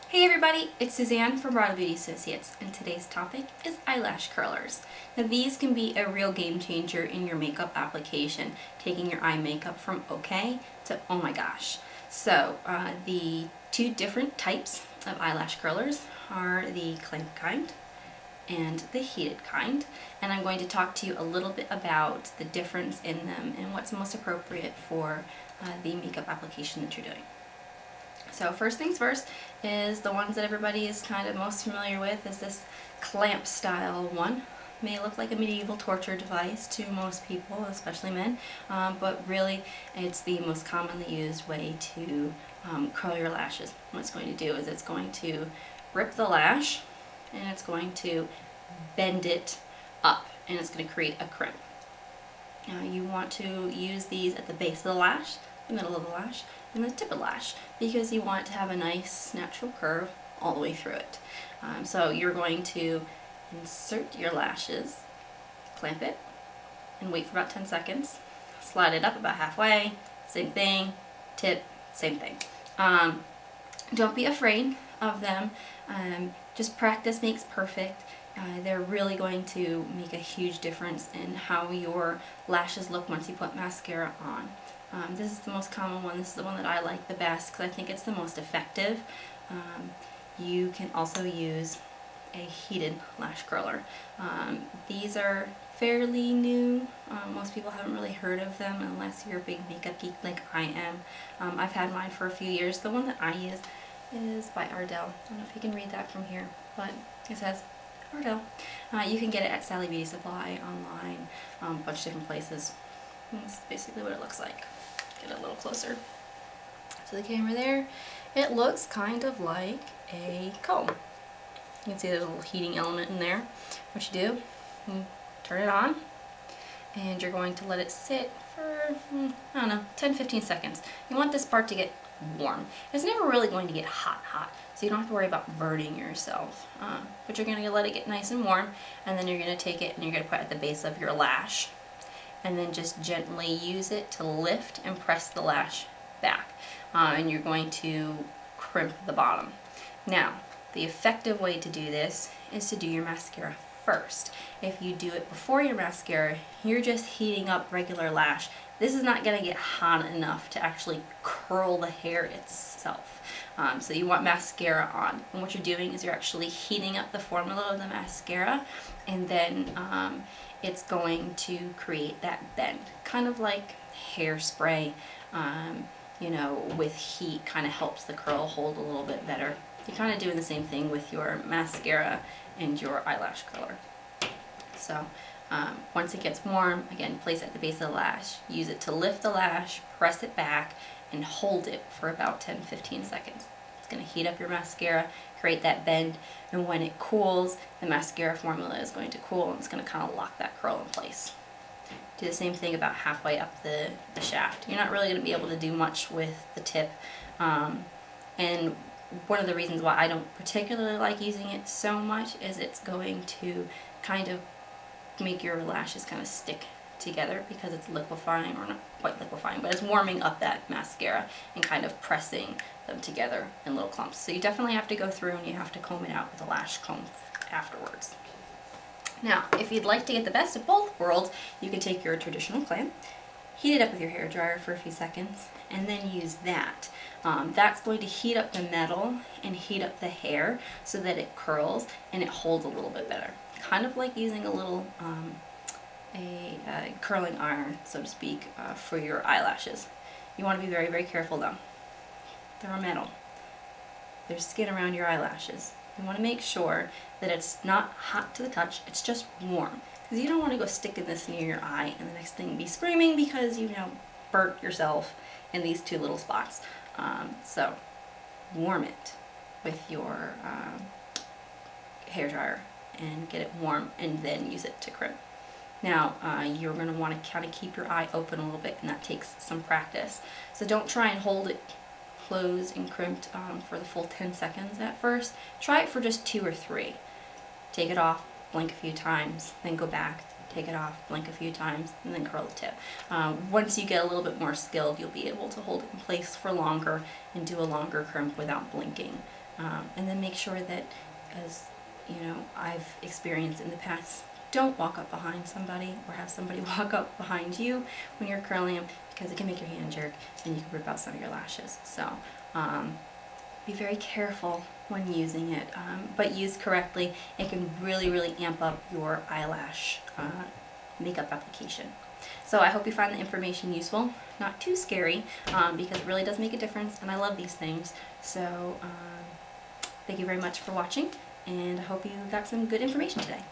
Hey everybody, it's Suzanne from Bridal Beauty Associates, and today's topic is eyelash curlers. Now these can be a real game changer in your makeup application, taking your eye makeup from okay to oh my gosh. So the two different types of eyelash curlers are the clamp kind and the heated kind, and I'm going to talk to you a little bit about the difference in them and what's most appropriate for the makeup application that you're doing. So first things first is the ones that everybody is kind of most familiar with is this clamp style one. May look like a medieval torture device to most people, especially men, but really it's the most commonly used way to curl your lashes. What it's going to do is it's going to rip the lash and it's going to bend it up and it's going to create a crimp. Now you want to use these at the base of the lash, the middle of the lash, and the tip of the lash because you want to have a nice natural curve all the way through it. So you're going to insert your lashes, clamp it, and wait for about 10 seconds. Slide it up about halfway, same thing, tip, same thing. Don't be afraid of them. Just practice makes perfect. They're really going to make a huge difference in how your lashes look once you put mascara on. This is the most common one. This is the one that I like the best because I think it's the most effective. You can also use a heated lash curler. These are fairly new. Most people haven't really heard of them unless you're a big makeup geek like I am. I've had mine for a few years. The one that I use is by Ardell. I don't know if you can read that from here, but it says Ardell. You can get it at Sally Beauty Supply, online, a bunch of different places. That's basically what it looks like. Get a little closer to the camera there. It looks kind of like a comb. You can see there's a little heating element in there. What you do, you turn it on, and you're going to let it sit for, I don't know, 10-15 seconds. You want this part to get warm. It's never really going to get hot, so you don't have to worry about burning yourself. But you're going to let it get nice and warm, and then you're going to take it and you're going to put it at the base of your lash. And then just gently use it to lift and press the lash back. And you're going to crimp the bottom. Now, the effective way to do this is to do your mascara first. If you do it before your mascara, you're just heating up regular lash. This is not going to get hot enough to actually curl the hair itself. So you want mascara on. And what you're doing is you're actually heating up the formula of the mascara, and then it's going to create that bend. Kind of like hairspray, you know, with heat kind of helps the curl hold a little bit better. You're kind of doing the same thing with your mascara and your eyelash curler. So once it gets warm, again, place it at the base of the lash. Use it to lift the lash, press it back, and hold it for about 10-15 seconds. It's going to heat up your mascara, create that bend, and when it cools, the mascara formula is going to cool and it's going to kind of lock that curl in place. Do the same thing about halfway up the shaft. You're not really going to be able to do much with the tip, and one of the reasons why I don't particularly like using it so much is it's going to kind of make your lashes kind of stick together because it's liquefying, or not quite liquefying, but it's warming up that mascara and kind of pressing them together in little clumps. So you definitely have to go through and you have to comb it out with a lash comb afterwards. Now, if you'd like to get the best of both worlds, you can take your traditional clamp, heat it up with your hairdryer for a few seconds, and then use that. That's going to heat up the metal and heat up the hair so that it curls and it holds a little bit better. Kind of like using a little curling iron, so to speak, for your eyelashes. You want to be very, very careful though. They're metal. There's skin around your eyelashes. You want to make sure that it's not hot to the touch, it's just warm. Because you don't want to go sticking this near your eye and the next thing be screaming because you burnt yourself in these two little spots. So warm it with your hairdryer and get it warm and then use it to crimp. Now you're going to want to kind of keep your eye open a little bit, and that takes some practice. So don't try and hold it closed and crimped for the full 10 seconds at first. Try it for just 2 or 3. Take it off, blink a few times, then go back, take it off, blink a few times, and then curl the tip. Once you get a little bit more skilled, you'll be able to hold it in place for longer and do a longer crimp without blinking. And then make sure that, as you know, I've experienced in the past, don't walk up behind somebody or have somebody walk up behind you when you're curling them, because it can make your hand jerk and you can rip out some of your lashes. So be very careful when using it, but used correctly, it can really amp up your eyelash makeup application. So I hope you find the information useful, not too scary, because it really does make a difference, and I love these things. So thank you very much for watching, and I hope you got some good information today.